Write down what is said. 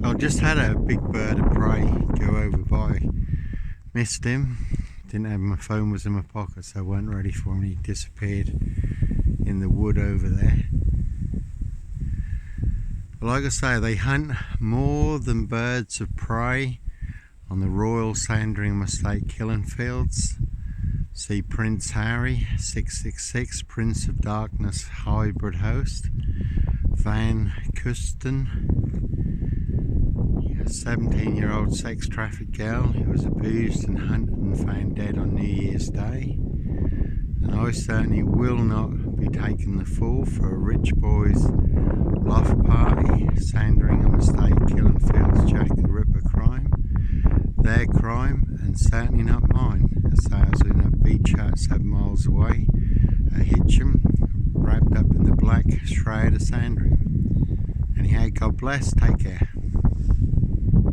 I just had a big bird of prey go over by. Missed him. Didn't have my phone, was in my pocket, so I wasn't ready for him. He disappeared in the wood over there. But like I say, they hunt more than birds of prey on the Royal Sandringham Estate killing fields. See Prince Harry, 666, Prince of Darkness hybrid host. Van Kusten, a 17-year-old sex trafficked girl who was abused and hunted and found dead on New Year's Day. And I certainly will not be taking the fall for a rich boy's loft party, Sandringham Estate killing fields, Jack the Ripper crime. Their crime, and certainly not mine. As I was in a beach hut 7 miles away at Hitcham, wrapped up in the black shroud of Sandringham. Anyhow, God bless, take care.